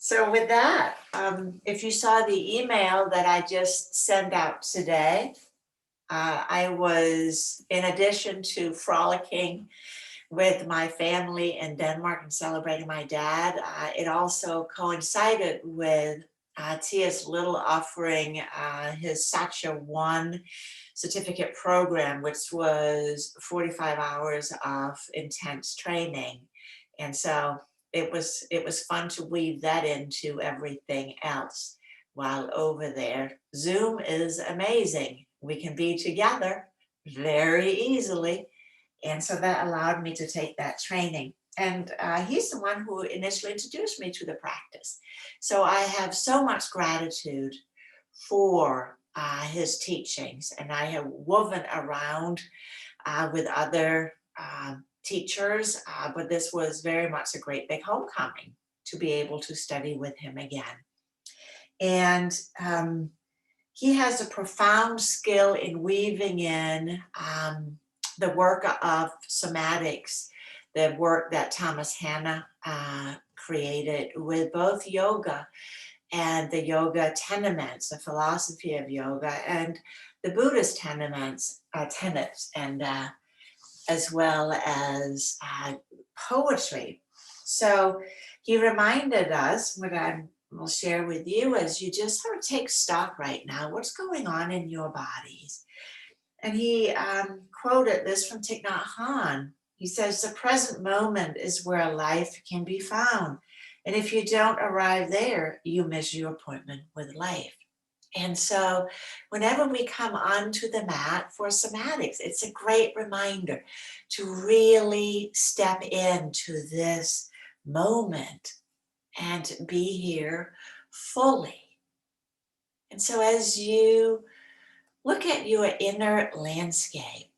So with that, if you saw the email that I just sent out today, I was, in addition to frolicking with my family in Denmark and celebrating my dad, it also coincided with Tia's little offering his Satcha One certificate program, which was 45 hours of intense training. And so it was fun to weave that into everything else while over there. Zoom is amazing. We can be together very easily. And so that allowed me to take that training. And he's the one who initially introduced me to the practice. So I have so much gratitude for his teachings, and I have woven around with other teachers, but this was very much a great big homecoming to be able to study with him again. And he has a profound skill in weaving in the work of somatics, the work that Thomas Hanna created with both yoga and the yoga tenements, the philosophy of yoga, and the Buddhist tenets, and as well as poetry. So he reminded us, what I will share with you, is you just sort of take stock right now. What's going on in your bodies? And he quoted this from Thich Nhat Hanh. He says, the present moment is where life can be found. And if you don't arrive there, you miss your appointment with life. And so whenever we come onto the mat for somatics, it's a great reminder to really step into this moment and be here fully. And so as you look at your inner landscape,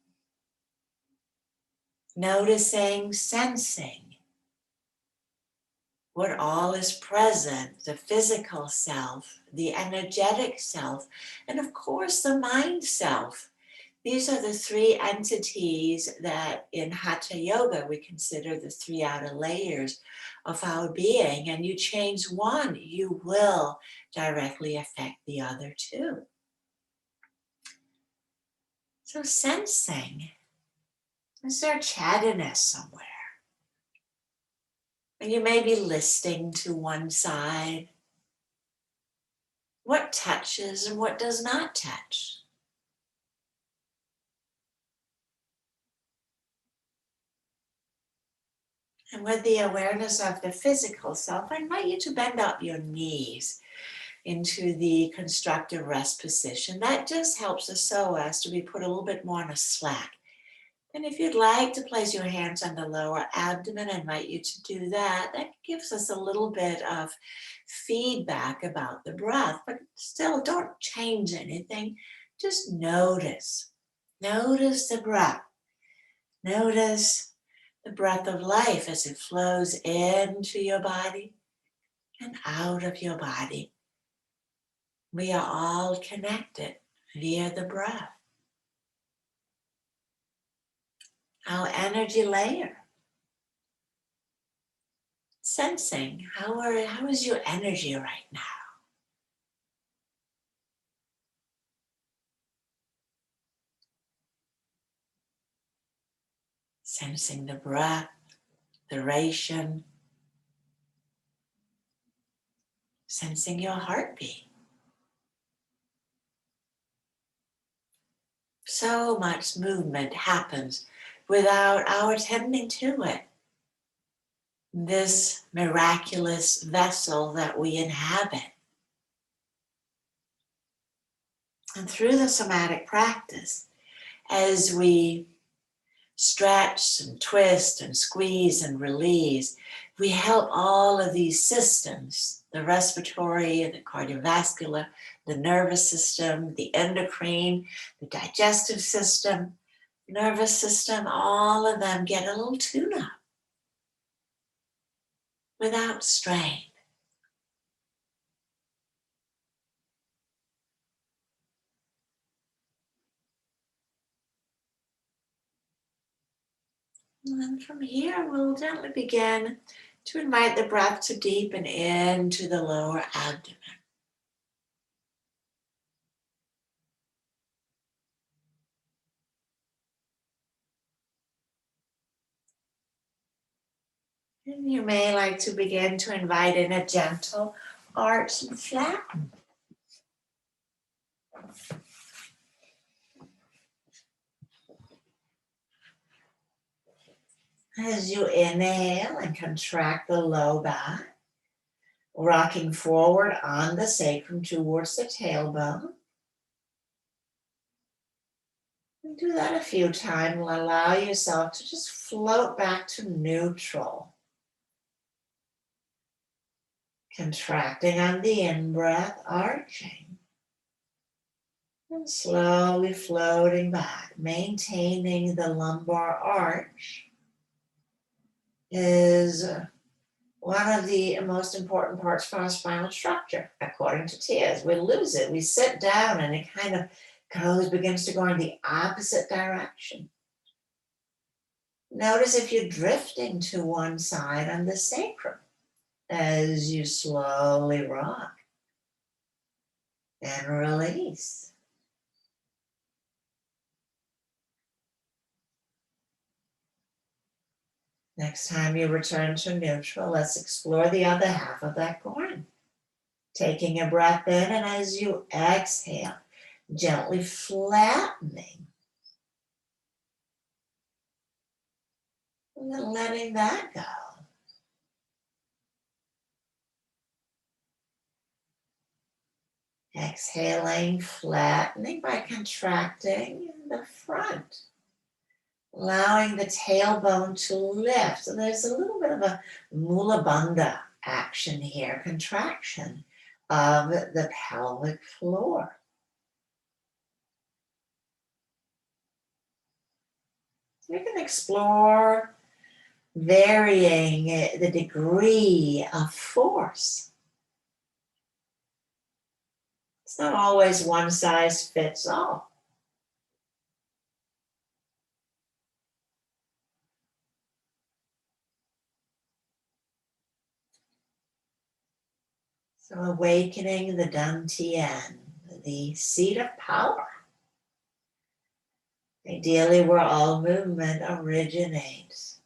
noticing, sensing what all is present, the physical self, the energetic self, and of course the mind self. These are the three entities that in Hatha Yoga we consider the three outer layers of our being, and you change one, you will directly affect the other two. So sensing, is there chattiness somewhere? And you may be listing to one side. What touches and what does not touch? And with the awareness of the physical self, I invite you to bend up your knees into the constructive rest position. That just helps the psoas to be put a little bit more on a slack. And if you'd like to place your hands on the lower abdomen, I invite you to do that. That gives us a little bit of feedback about the breath, but still don't change anything. Just notice. Notice the breath. Notice the breath of life as it flows into your body and out of your body. We are all connected via the breath. Our energy layer. Sensing, how is your energy right now? Sensing the breath, duration, sensing your heartbeat. So much movement happens without our tending to it. This miraculous vessel that we inhabit. And through the somatic practice, as we stretch and twist and squeeze and release, we help all of these systems, the respiratory, the cardiovascular, the nervous system, the endocrine, the digestive system, nervous system, all of them get a little tune-up without strain. And then from here, we'll gently begin to invite the breath to deepen into the lower abdomen. And you may like to begin to invite in a gentle arch and flatten. As you inhale and contract the low back, rocking forward on the sacrum towards the tailbone. And do that a few times and allow yourself to just float back to neutral. Contracting on the in-breath, arching. And slowly floating back, maintaining the lumbar arch is one of the most important parts for our spinal structure, according to Tears. We lose it. We sit down and it kind of begins to go in the opposite direction. Notice if you're drifting to one side on the sacrum as you slowly rock and release. Next time you return to neutral, let's explore the other half of that coin. Taking a breath in, and as you exhale, gently flattening. And then letting that go. Exhaling, flattening by contracting the front. Allowing the tailbone to lift. So there's a little bit of a mula bandha action here, contraction of the pelvic floor. You can explore varying the degree of force. It's not always one size fits all. So awakening the Dantian, the seat of power. Ideally, where all movement originates.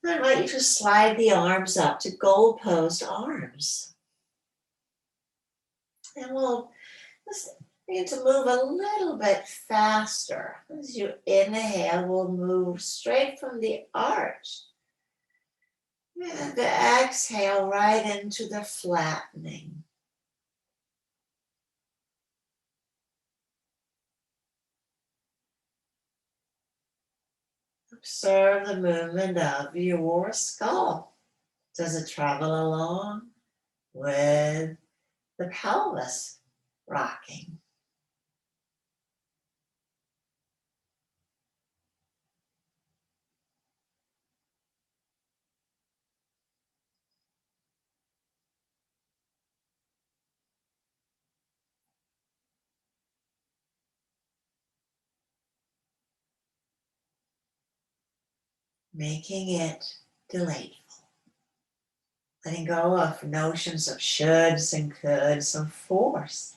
I invite you to slide the arms up to goalpost arms. And we'll just begin to move a little bit faster. As you inhale, we'll move straight from the arch. And exhale right into the flattening. Observe the movement of your skull. Does it travel along with the pelvis rocking? Making it delightful. Letting go of notions of shoulds and coulds, of force.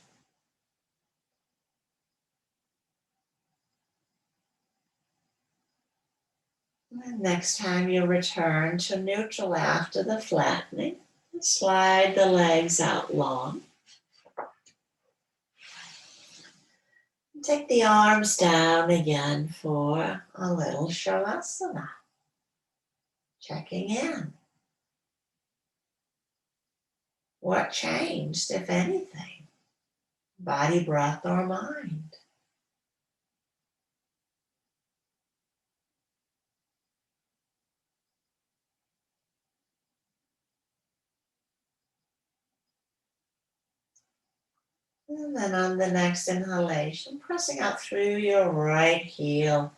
And next time you return to neutral after the flattening, slide the legs out long. Take the arms down again for a little Shavasana. Checking in. What changed, if anything? Body, breath, or mind? And then on the next inhalation, pressing out through your right heel.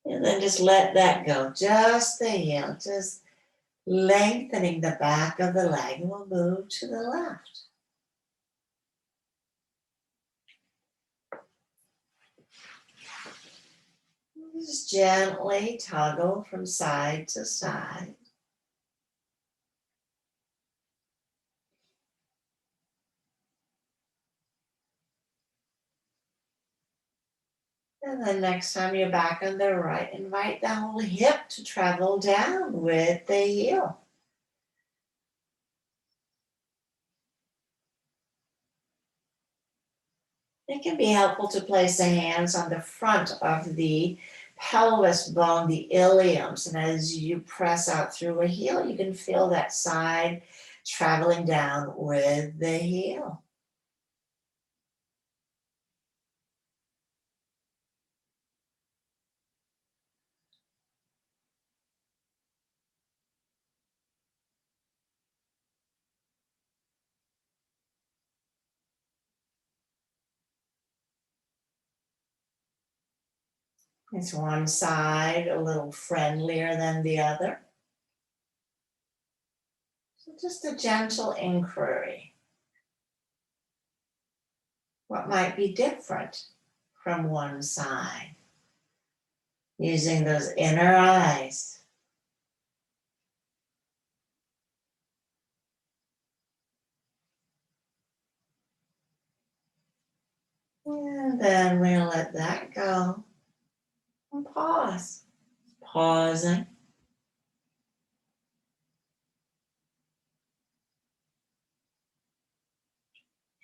And then just let that go, just the heel, just lengthening the back of the leg, and we'll move to the left. Just gently toggle from side to side. And then next time you're back on the right, invite the whole hip to travel down with the heel. It can be helpful to place the hands on the front of the pelvis bone, the iliums, and as you press out through a heel, you can feel that side traveling down with the heel. Is one side a little friendlier than the other? So just a gentle inquiry. What might be different from one side? Using those inner eyes. And then we'll let that go. And pause. Pausing.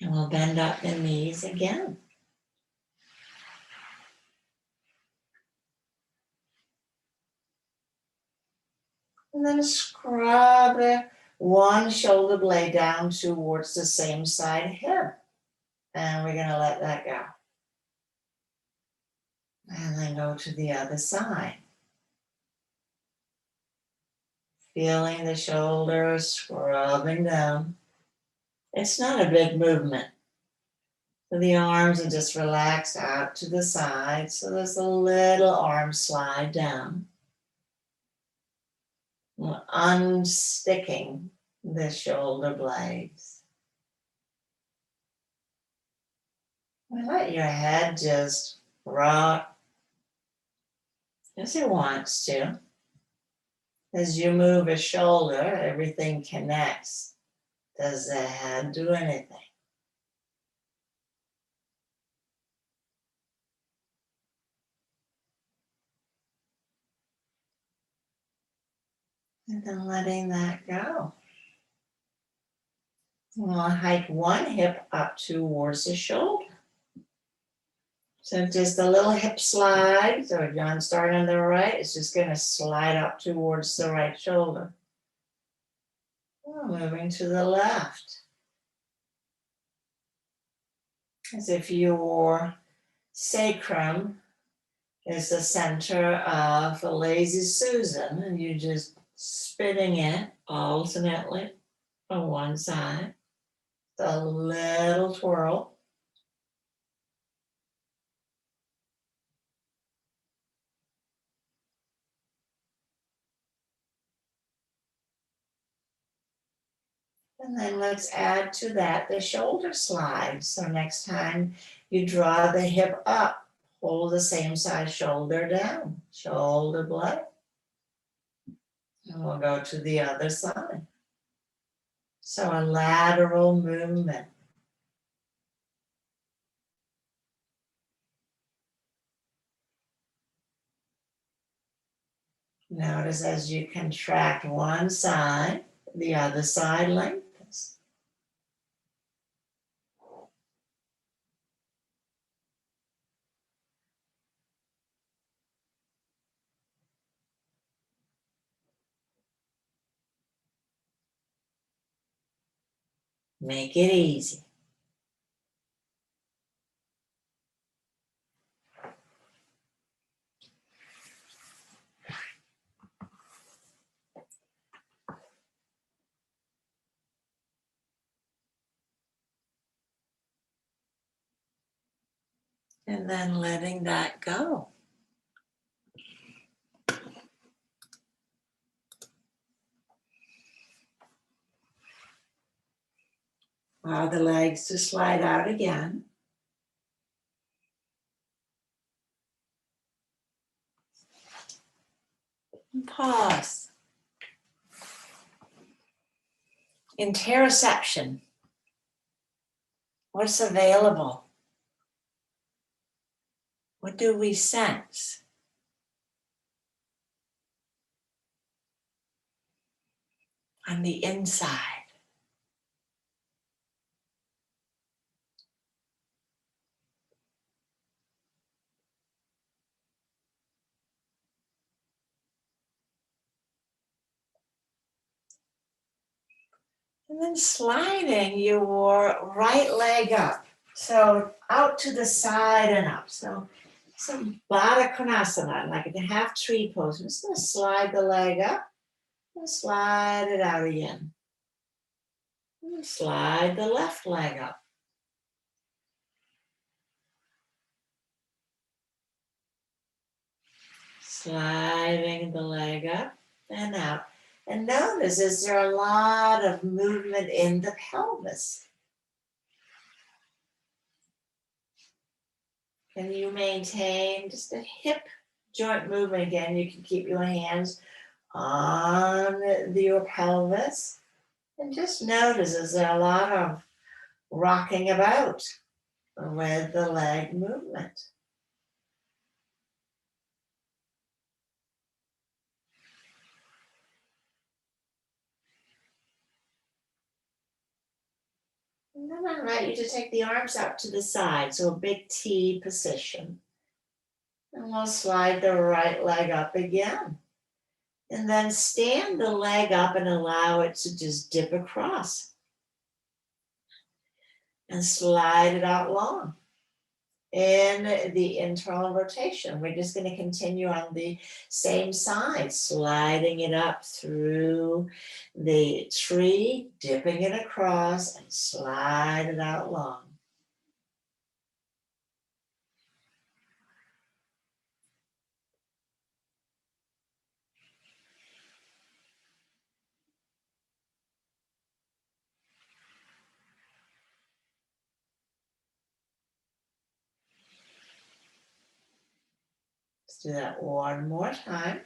And we'll bend up the knees again. And then scrub one shoulder blade down towards the same side hip. And we're going to let that go. And then go to the other side. Feeling the shoulders scrubbing down. It's not a big movement. So the arms are just relaxed out to the side. So there's a little arm slide down. Unsticking the shoulder blades. And let your head just rock as it wants to. As you move a shoulder, everything connects. Does the head do anything? And then letting that go. We'll hike one hip up towards the shoulder. So just a little hip slide. So John starting on the right, it's just going to slide up towards the right shoulder. Moving to the left. As if your sacrum is the center of a lazy Susan and you're just spinning it alternately from one side. A little twirl. And then let's add to that the shoulder slide. So next time you draw the hip up, hold the same side shoulder down, shoulder blade. And we'll go to the other side. So a lateral movement. Notice as you contract one side, the other side lengthens. Make it easy. And then letting that go. Allow the legs to slide out again. pause. Interoception. What's available? What do we sense? On the inside. And then sliding your right leg up. So out to the side and up. So some Baddha Konasana, like in a half tree pose. I'm just going to slide the leg up and slide it out again. And slide the left leg up. Sliding the leg up and out. And notice, is there a lot of movement in the pelvis? Can you maintain just a hip joint movement again? You can keep your hands on your pelvis. And just notice, is there a lot of rocking about with the leg movement? And then I invite you to take the arms out to the side, so a big T position. And we'll slide the right leg up again. And then stand the leg up and allow it to just dip across. And slide it out long. In the internal rotation, we're just going to continue on the same side, sliding it up through the tree, dipping it across, and slide it out long. Let's do that one more time.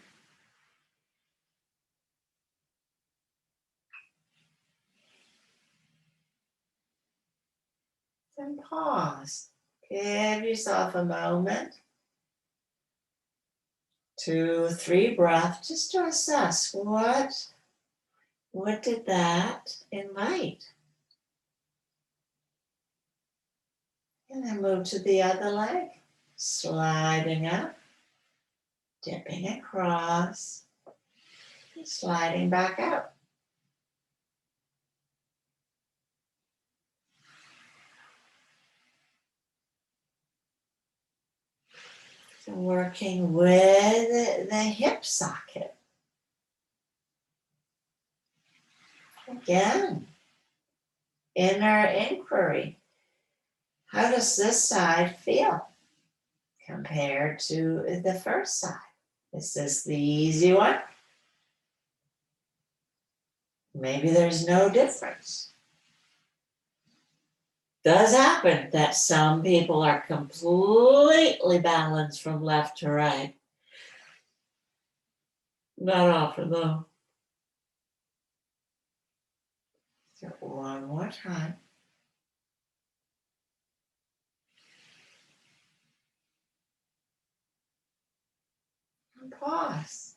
Then pause. Give yourself a moment. 2, 3 breaths, just to assess what did that invite? And then move to the other leg, sliding up, dipping across, and sliding back out. So working with the hip socket. Again, inner inquiry. How does this side feel compared to the first side? Is this the easy one? Maybe there's no difference. Does happen that some people are completely balanced from left to right. Not often though. So one more time. And pause.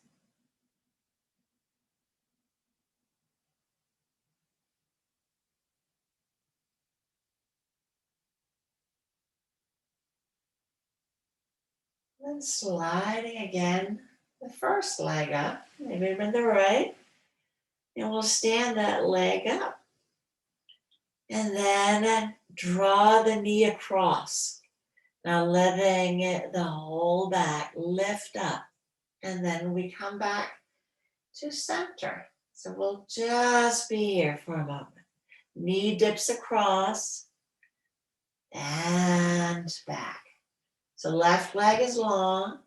Then sliding again, the first leg up, maybe even the right. And we'll stand that leg up. And then draw the knee across. Now letting the whole back lift up. And then we come back to center. So we'll just be here for a moment. Knee dips across and back. So left leg is long,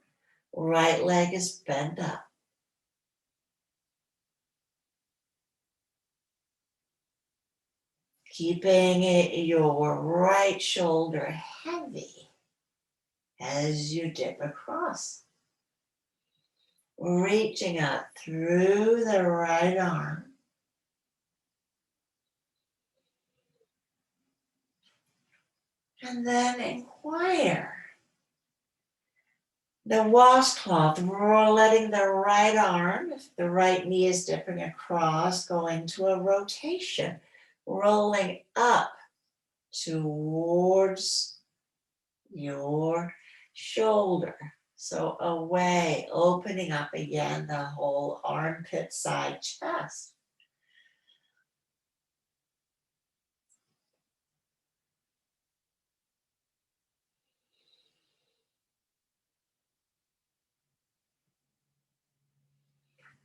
right leg is bent up. Keeping your right shoulder heavy as you dip across. reaching up through the right arm. And then inquire. The washcloth, letting the right arm, if the right knee is dipping across, go into a rotation, rolling up towards your shoulder. So away, opening up again the whole armpit, side, chest.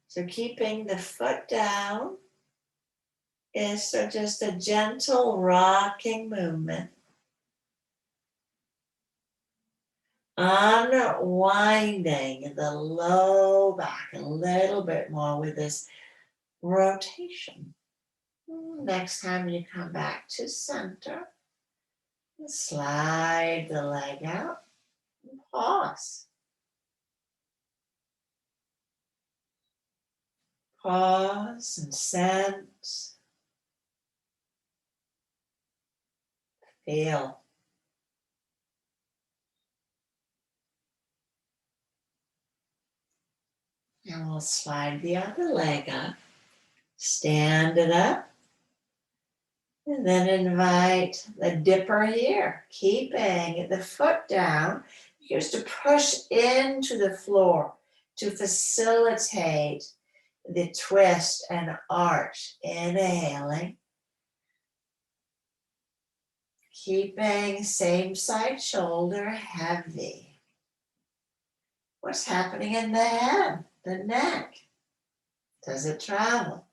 So keeping the foot down is just a gentle rocking movement. Unwinding the low back a little bit more with this rotation. Next time you come back to center, slide the leg out and pause. Pause and sense, feel. And we'll slide the other leg up, stand it up, and then invite the dipper here, keeping the foot down. Here's to push into the floor to facilitate the twist and arch. Inhaling. Keeping same side shoulder heavy. What's happening in the head, the neck? Does it travel?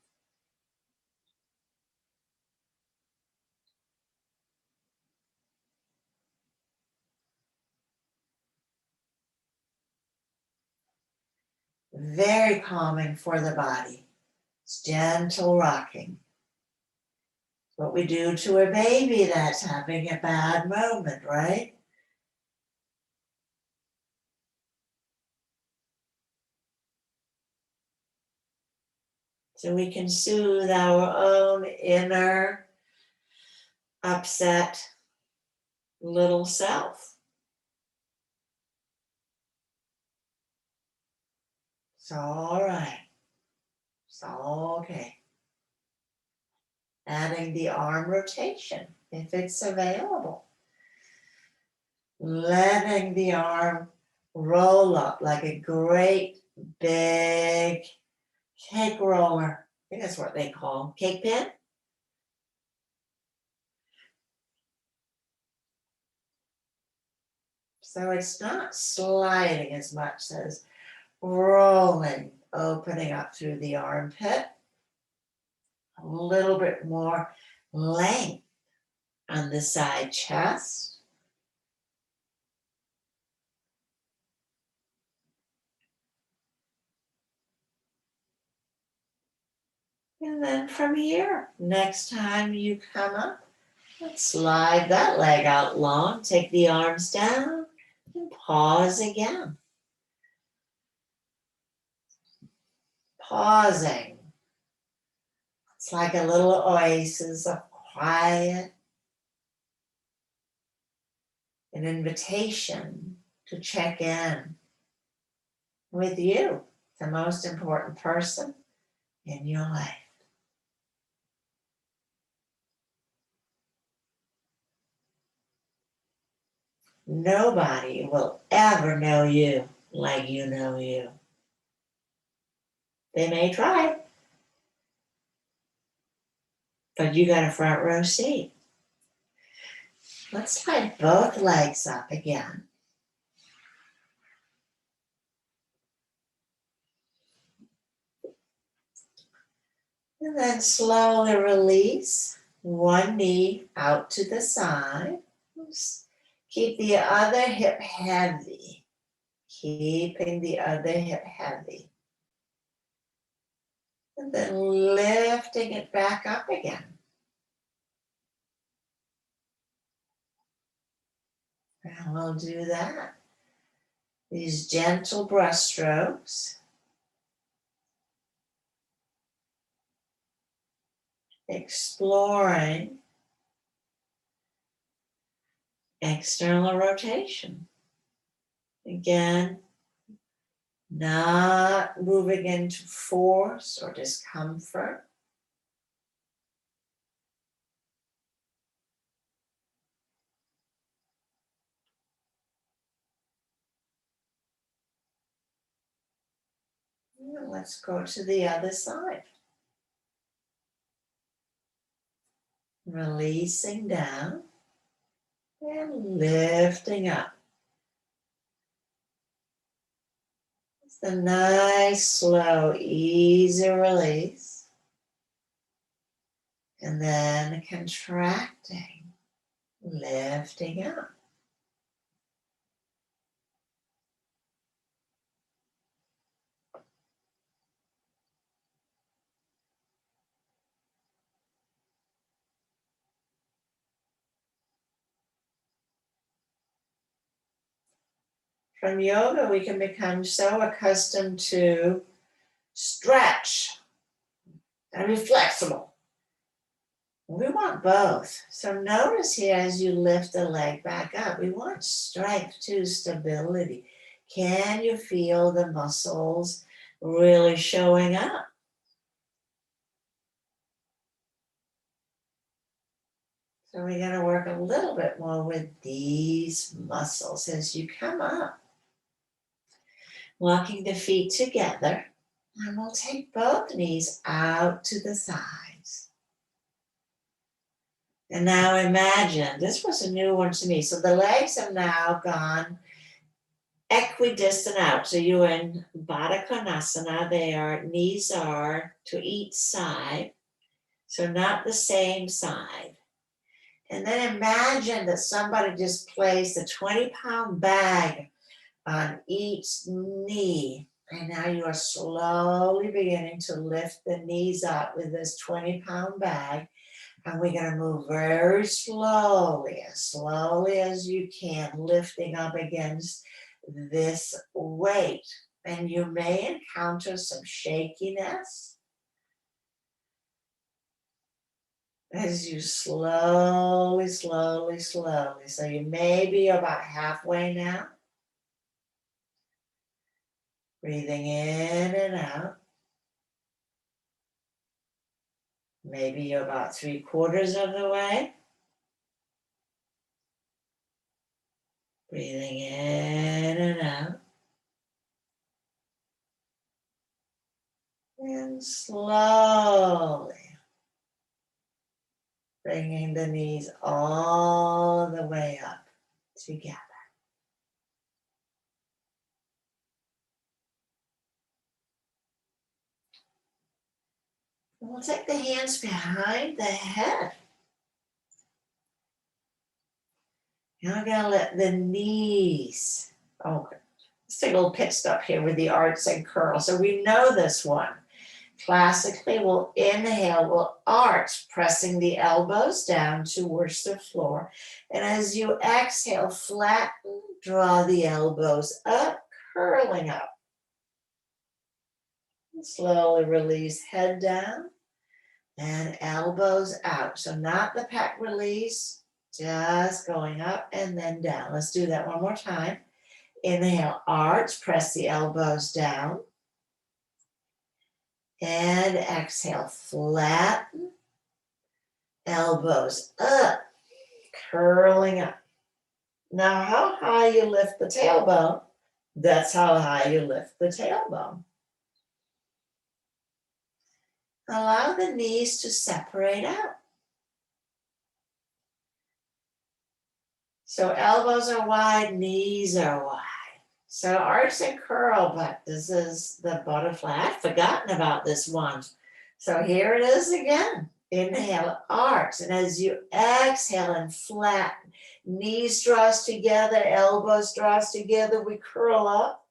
Very calming for the body. It's gentle rocking. What we do to a baby that's having a bad moment, right? So we can soothe our own inner upset little self. It's all right. It's all okay. Adding the arm rotation if it's available. Letting the arm roll up like a great big cake roller. I think that's what they call cake pin. So it's not sliding as much as rolling, opening up through the armpit. A little bit more length on the side chest. And then from here, next time you come up, let's slide that leg out long, take the arms down, and pause again. Pausing. It's like a little oasis of quiet, an invitation to check in with you, the most important person in your life. Nobody will ever know you like you know you. They may try, but you got a front row seat. Let's slide both legs up again. And then slowly release one knee out to the side. Keep the other hip heavy. Keeping the other hip heavy. And then lifting it back up again. And we'll do that. These gentle brush strokes exploring external rotation. Again, not moving into force or discomfort. Let's go to the other side. Releasing down and lifting up. It's a nice, slow, easy release. And then contracting, lifting up. From yoga, we can become so accustomed to stretch and be flexible. We want both. So notice here as you lift the leg back up, we want strength too, stability. Can you feel the muscles really showing up? So we're going to work a little bit more with these muscles as you come up. Walking the feet together, and we'll take both knees out to the sides. And now imagine, this was a new one to me. So the legs have now gone equidistant out. So you're in Baddha Konasana there, knees are to each side. So not the same side. And then imagine that somebody just placed a 20-pound bag on each knee. And now you are slowly beginning to lift the knees up with this 20-pound bag. And we're going to move very slowly as you can, lifting up against this weight. And you may encounter some shakiness as you slowly. So you may be about halfway now. Breathing in and out. Maybe you're about 3/4 of the way. Breathing in and out. And slowly bringing the knees all the way up together. We'll take the hands behind the head. Now we're going to let the knees, okay. Let's take a little pit stop here with the arcs and curls. So we know this one. Classically, we'll inhale, we'll arch, pressing the elbows down towards the floor. And as you exhale, flatten, draw the elbows up, curling up. And slowly release, head down and elbows out. So not the pec release, just going up and then down. Let's do that one more time. Inhale, arch, press the elbows down. And exhale, flatten, elbows up, curling up. Now, how high you lift the tailbone, that's how high you lift the tailbone. Allow the knees to separate out. So elbows are wide, knees are wide. So arch and curl, but this is the butterfly. I've forgotten about this one. So here it is again. Inhale, arch. And as you exhale and flatten, knees draws together, elbows draws together, we curl up.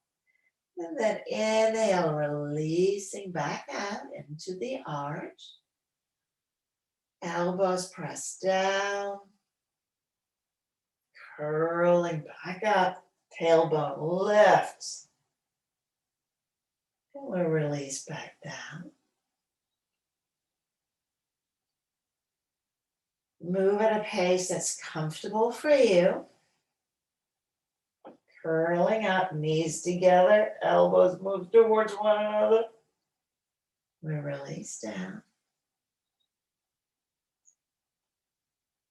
And then inhale, releasing back out into the arch. Elbows press down. Curling back up. Tailbone lifts. And we'll release back down. Move at a pace that's comfortable for you. Curling up, knees together, elbows move towards one another. We release down.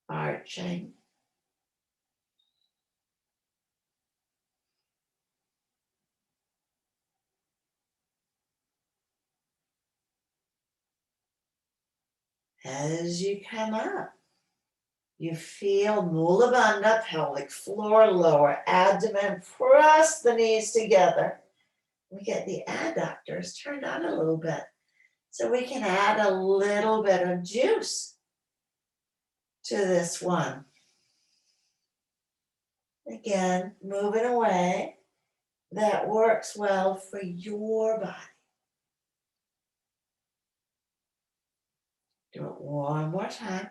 Arching. As you come up, you feel Mula Bandha, pelvic floor, lower abdomen, press the knees together. We get the adductors turned on a little bit so we can add a little bit of juice to this one. Again, move in a way that works well for your body. Do it one more time.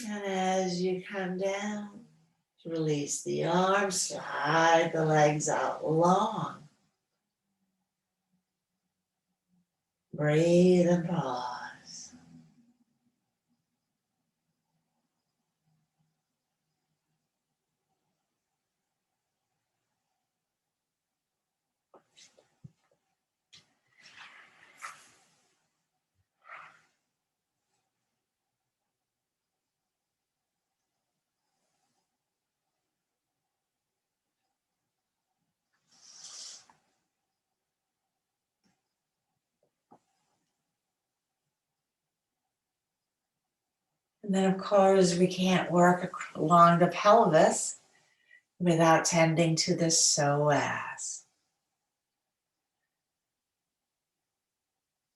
And as you come down, release the arms, slide the legs out long. Breathe and pause. And then, of course, we can't work along the pelvis without tending to the psoas.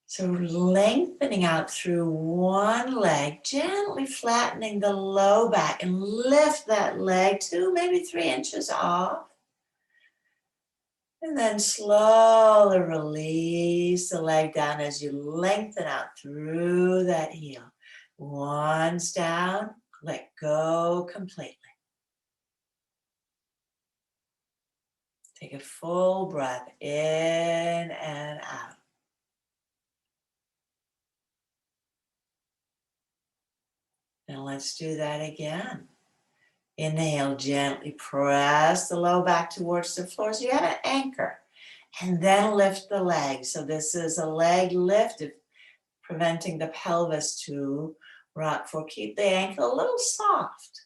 So lengthening out through one leg, gently flattening the low back and lift that leg 2, maybe 3 inches off. And then slowly release the leg down as you lengthen out through that heel. Once down, let go completely. Take a full breath in and out. And let's do that again. Inhale, gently press the low back towards the floor so you have an anchor. And then lift the leg. So this is a leg lift, preventing the pelvis to rock forward. Keep the ankle a little soft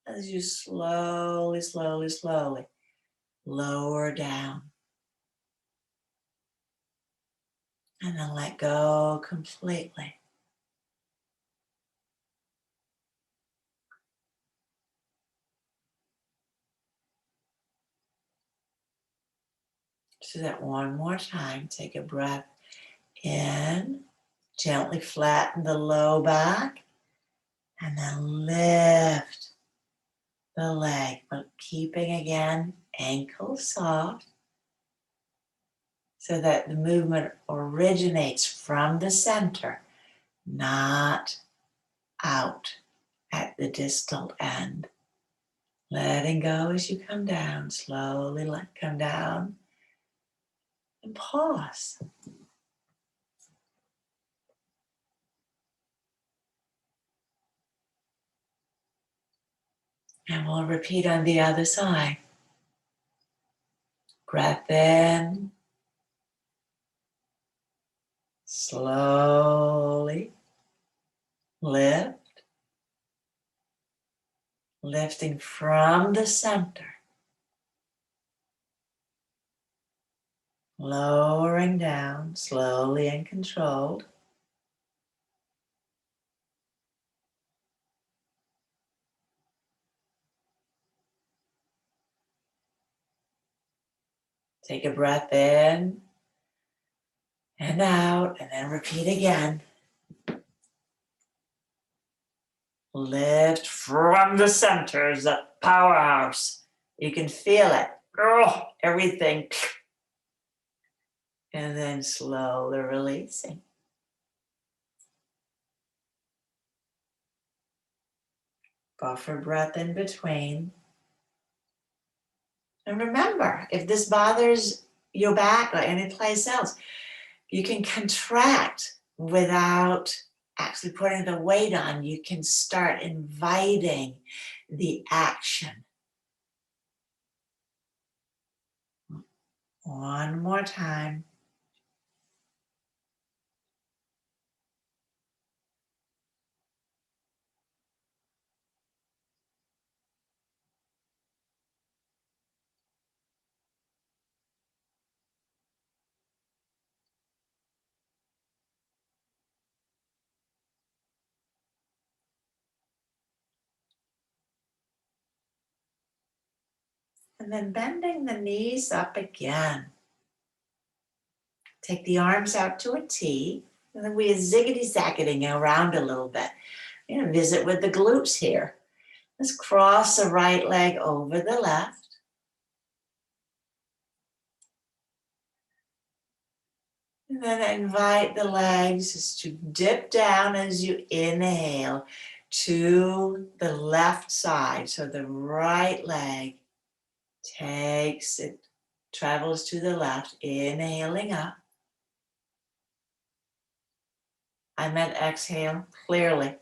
as you slowly, slowly, slowly lower down. And then let go completely. Do that one more time. Take a breath in. Gently flatten the low back. And then lift the leg. But keeping again, ankle soft. So that the movement originates from the center, not out at the distal end. Letting go as you come down. Slowly let come down. And pause. And we'll repeat on the other side. Breath in. Slowly lift. Lifting from the center. Lowering down slowly and controlled. Take a breath in and out, and then repeat again. Lift from the center is a powerhouse. You can feel it. Oh, everything. And then slowly releasing. Buffer breath in between. And remember, if this bothers your back or any place else, you can contract without actually putting the weight on. You can start inviting the action. One more time. And then bending the knees up again. Take the arms out to a T, and then we're ziggity-zacketing around a little bit. We're going to visit with the glutes here. Let's cross the right leg over the left. And then invite the legs to dip down as you inhale to the left side. So the right leg takes it, travels to the left, inhaling up. I meant exhale clearly.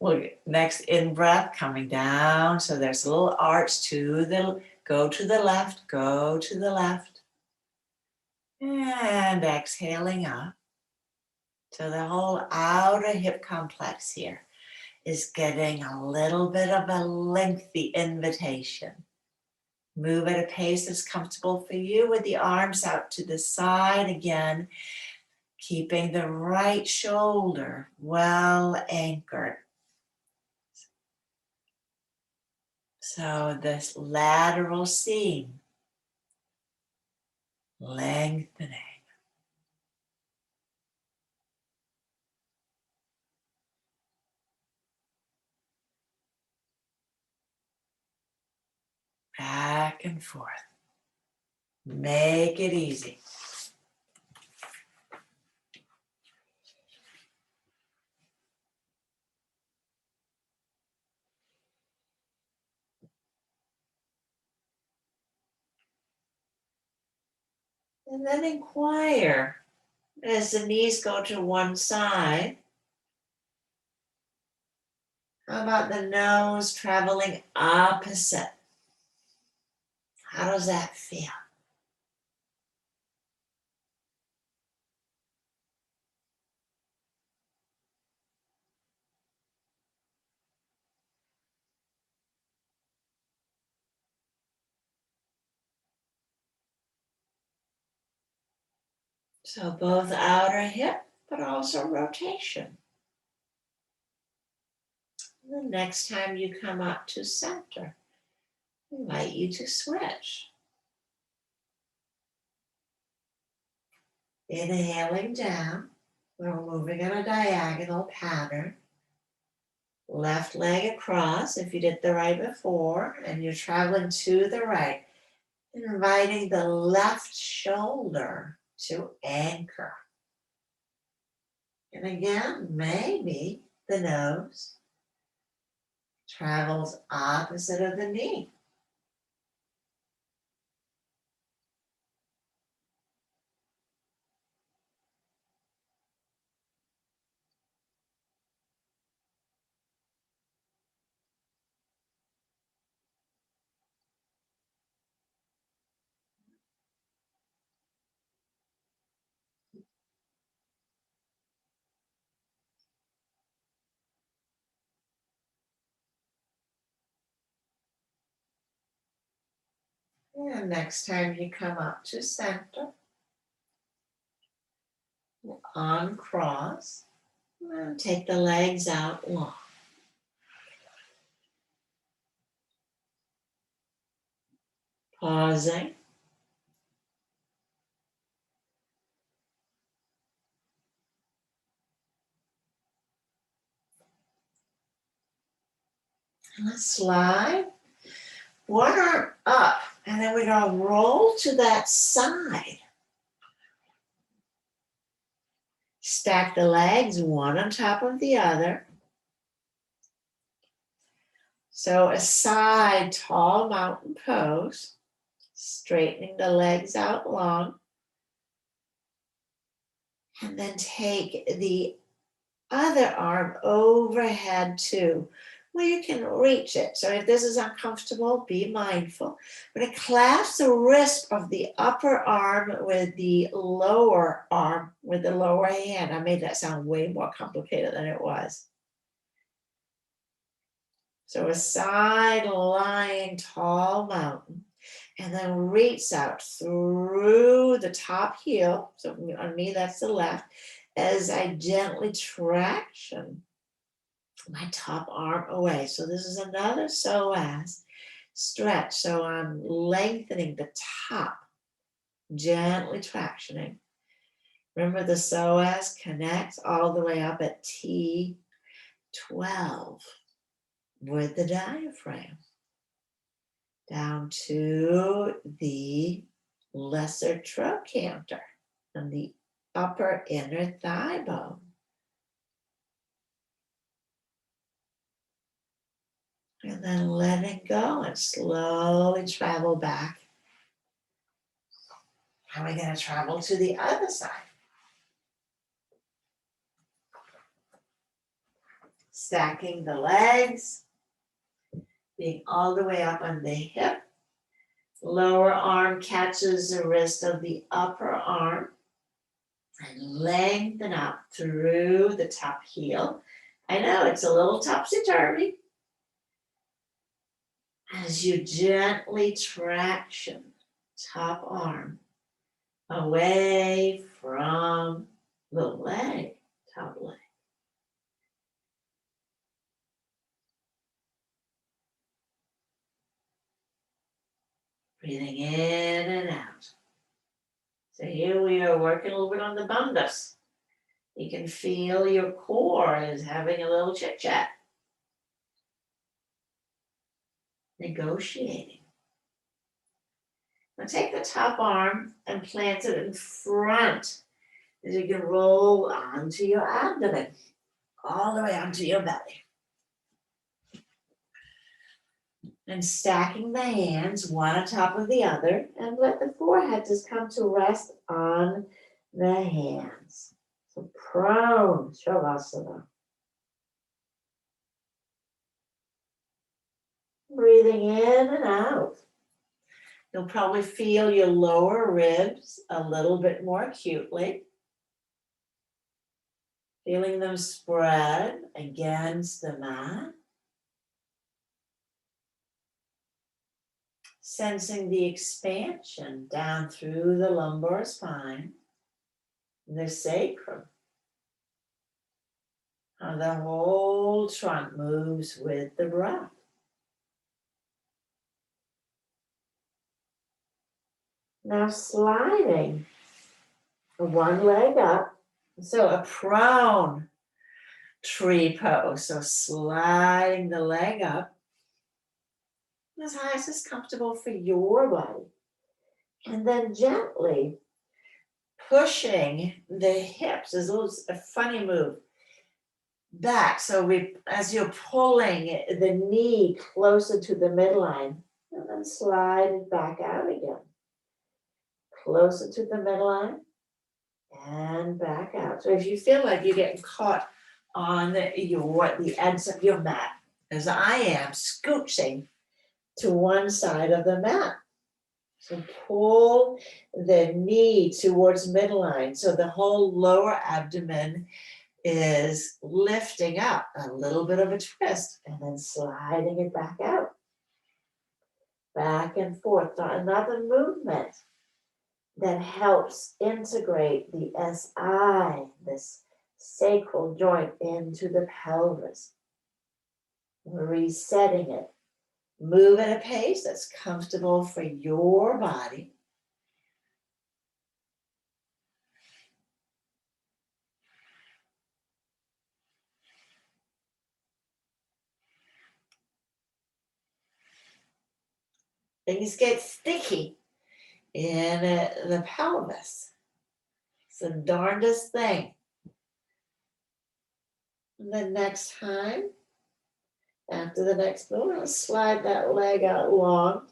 Well, next in breath, coming down. So there's a little arch to the, go to the left, go to the left. And exhaling up. So the whole outer hip complex here is getting a little bit of a lengthy invitation. Move at a pace that's comfortable for you with the arms out to the side again, keeping the right shoulder well anchored. So this lateral seam lengthening. Back and forth. Make it easy. And then inquire as the knees go to one side. How about the nose traveling opposite? How does that feel? So both outer hip, but also rotation. The next time you come up to center, I invite you to switch. Inhaling down, we're moving in a diagonal pattern. Left leg across if you did the right before, and you're traveling to the right, inviting the left shoulder to anchor. And again, maybe the nose travels opposite of the knee. And next time you come up to center, uncross, and take the legs out long. Pausing. And let's slide one arm up, and then we're going to roll to that side. Stack the legs one on top of the other. So a side tall mountain pose. Straightening the legs out long. And then take the other arm overhead too, where you can reach it. So if this is uncomfortable, be mindful. I'm going to clasp the wrist of the upper arm with the lower arm, with the lower hand. I made that sound way more complicated than it was. So a side lying tall mountain, and then reach out through the top heel. So on me, that's the left, as I gently traction my top arm away. So this is another psoas stretch. So I'm lengthening the top, gently tractioning. Remember, the psoas connects all the way up at T12 with the diaphragm down to the lesser trochanter and the upper inner thigh bone. And then letting go and slowly travel back. Now we're going to travel to the other side. Stacking the legs, being all the way up on the hip. Lower arm catches the wrist of the upper arm and lengthen up through the top heel. I know it's a little topsy-turvy. As you gently traction top arm away from the leg, top leg. Breathing in and out. So here we are working a little bit on the bandhas. You can feel your core is having a little chit chat. Negotiating. Now take the top arm and plant it in front as you can roll onto your abdomen, all the way onto your belly. And stacking the hands one on top of the other, and let the forehead just come to rest on the hands. So prone Shavasana. Breathing in and out. You'll probably feel your lower ribs a little bit more acutely. Feeling them spread against the mat. Sensing the expansion down through the lumbar spine, the sacrum. How the whole trunk moves with the breath. Now sliding one leg up. So a prone tree pose. So sliding the leg up as high as is comfortable for your body. And then gently pushing the hips. There's a funny move back. So as you're pulling the knee closer to the midline, and then slide it back out again. Closer to the midline and back out. So if you feel like you're getting caught on the ends of your mat, as I am, scooching to one side of the mat. So pull the knee towards midline. So the whole lower abdomen is lifting up, a little bit of a twist, and then sliding it back out. Back and forth. So another movement that helps integrate the SI, this sacral joint, into the pelvis. Resetting it. Move at a pace that's comfortable for your body. Things get sticky in the pelvis. It's the darndest thing. And the next time, after the next move, I'll slide that leg out long.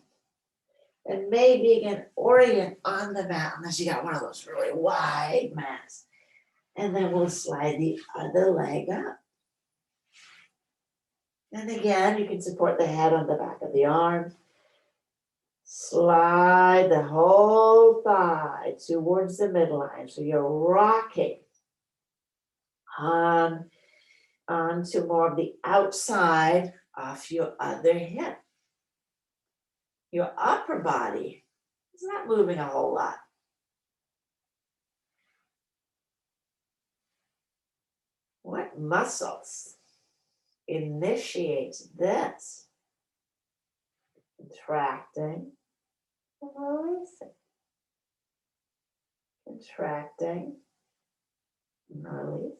And maybe you can orient on the mat, unless you got one of those really wide mats. And then we'll slide the other leg up. And again, you can support the head on the back of the arm. Slide the whole thigh towards the midline. So you're rocking onto more of the outside of your other hip. Your upper body is not moving a whole lot. What muscles initiate this? Contracting and releasing. Contracting and releasing.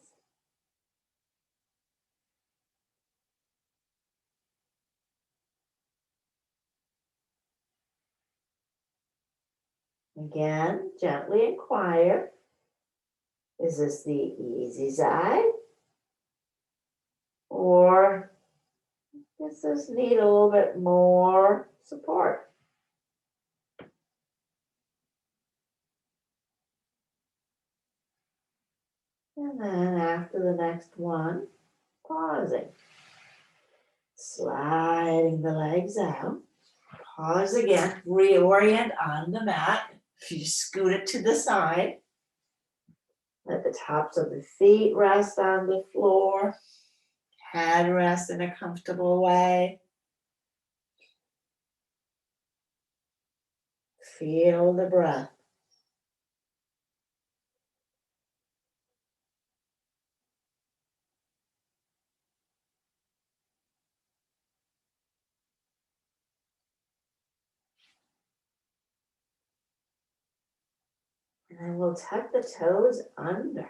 Again, gently inquire. Is this the easy side? Or does this need a little bit more support? And then after the next one, pausing. Sliding the legs out. Pause again. Reorient on the mat. If you scoot it to the side. Let the tops of the feet rest on the floor. Head rest in a comfortable way. Feel the breath. And then we'll tuck the toes under.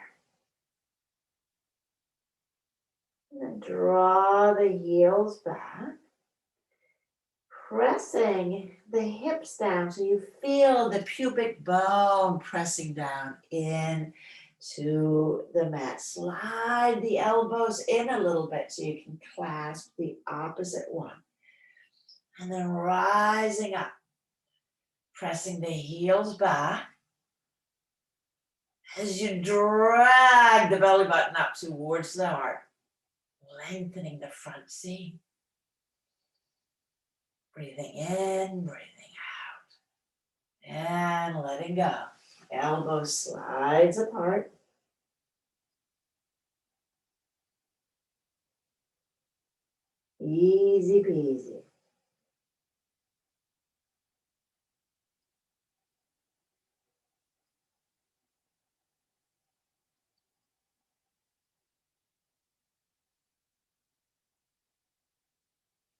And then draw the heels back. Pressing the hips down so you feel the pubic bone pressing down in to the mat. Slide the elbows in a little bit so you can clasp the opposite one. And then rising up, pressing the heels back as you drag the belly button up towards the heart, lengthening the front seam. Breathing in, breathing out, and letting go. Elbow slides apart. Easy peasy.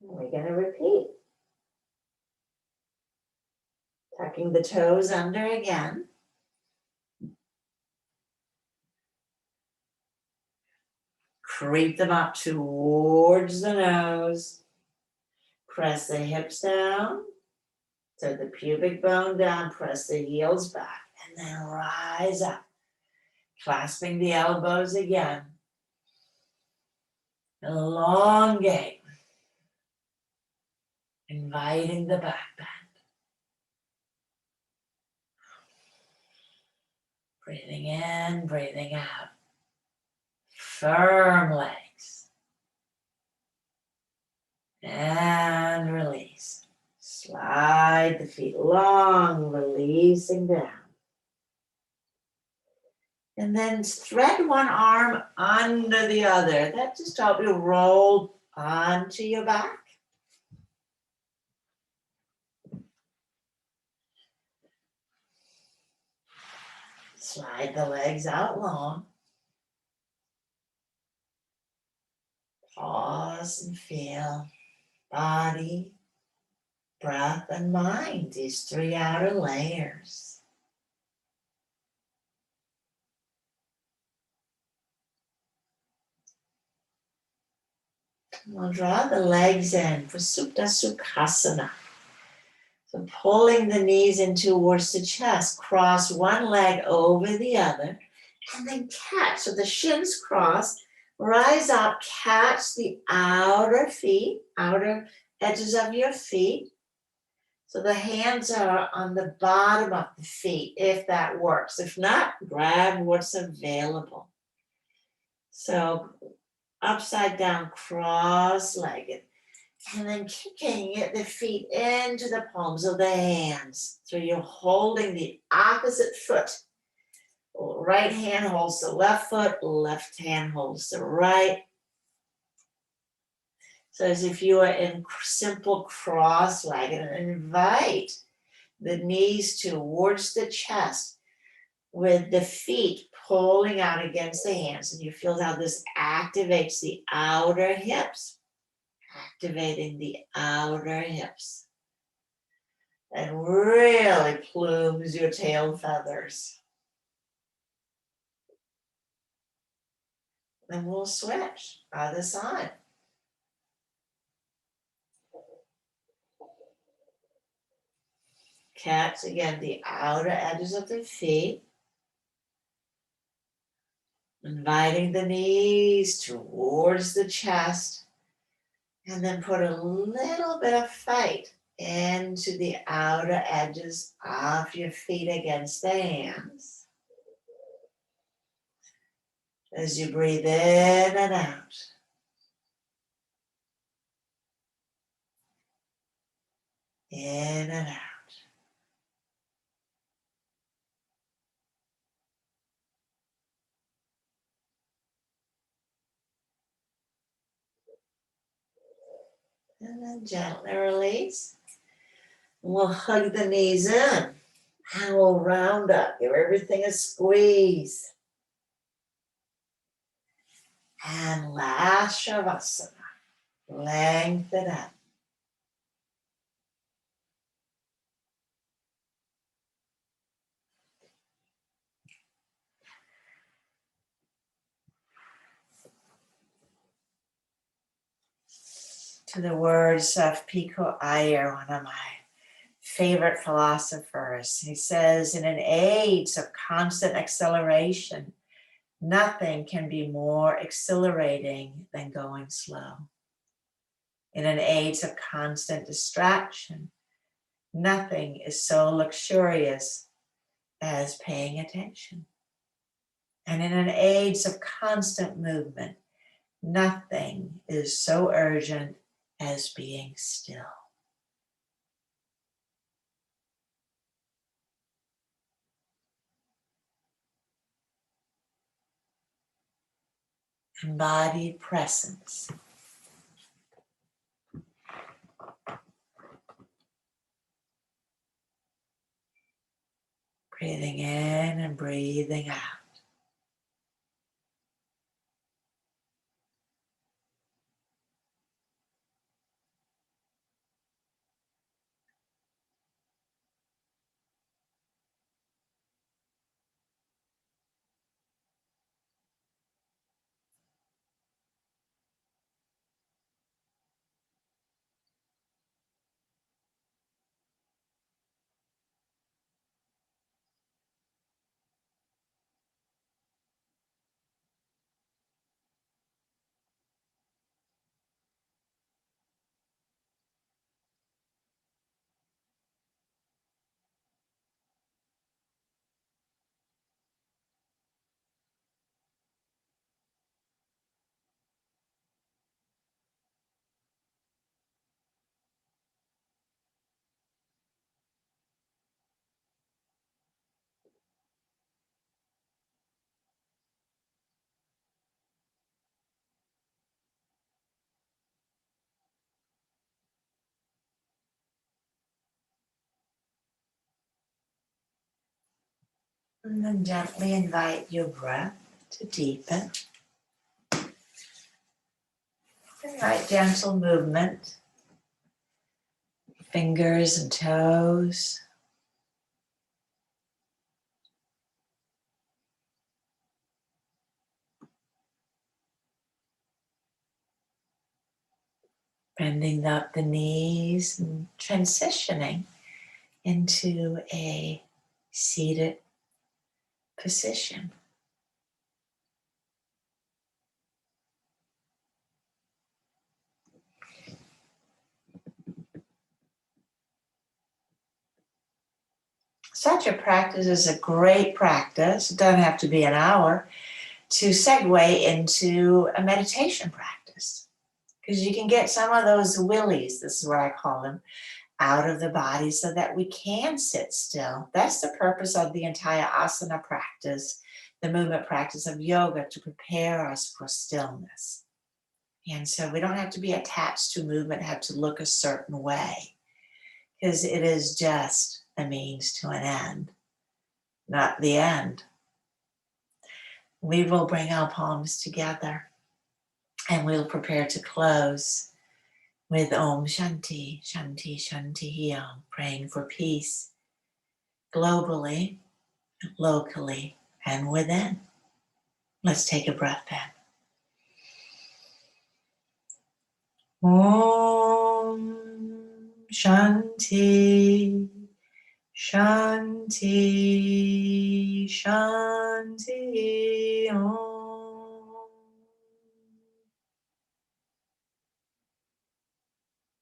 We're going to repeat. Tucking the toes under again. Creep them up towards the nose. Press the hips down. So the pubic bone down. Press the heels back. And then rise up. Clasping the elbows again. Elongate. Inviting the back bend. Breathing in, breathing out. Firm legs. And release. Slide the feet long, releasing down. And then thread one arm under the other. That just helps you roll onto your back. Slide the legs out long. Pause and feel body, breath, and mind, these three outer layers. We'll draw the legs in for Supta Sukhasana. So pulling the knees in towards the chest, cross one leg over the other, and then catch. So the shins cross, rise up, catch the outer feet, outer edges of your feet. So the hands are on the bottom of the feet, if that works. If not, grab what's available. So upside down, cross-legged. And then kicking the feet into the palms of the hands. So you're holding the opposite foot. Right hand holds the left foot, left hand holds the right. So as if you are in simple cross-legged, and invite the knees towards the chest with the feet pulling out against the hands. And you feel how this activates the outer hips, activating the outer hips. And really plumes your tail feathers. Then we'll switch other side. Catch again the outer edges of the feet. Inviting the knees towards the chest. And then put a little bit of fight into the outer edges of your feet against the hands. As you breathe in and out. In and out. And then gently release. We'll hug the knees in. And we'll round up. Give everything a squeeze. And last Shavasana. Lengthen up. To the words of Pico Iyer, one of my favorite philosophers. He says, in an age of constant acceleration, nothing can be more exhilarating than going slow. In an age of constant distraction, nothing is so luxurious as paying attention. And in an age of constant movement, nothing is so urgent as being still. Embodied presence. Breathing in and breathing out. And then gently invite your breath to deepen. Invite gentle movement, fingers and toes. Bending up the knees and transitioning into a seated position. such a practice is a great practice. It doesn't have to be an hour to segue into a meditation practice, because you can get some of those willies, this is what I call them, out of the body so that we can sit still. That's the purpose of the entire asana practice, the movement practice of yoga, to prepare us for stillness. And so we don't have to be attached to movement, have to look a certain way, because it is just a means to an end, not the end. We will bring our palms together and we'll prepare to close with Om Shanti, Shanti, Shanti Om, praying for peace globally, locally, and within. Let's take a breath in. Om Shanti, Shanti, Shanti Om.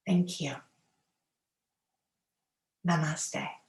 Thank you. Namaste.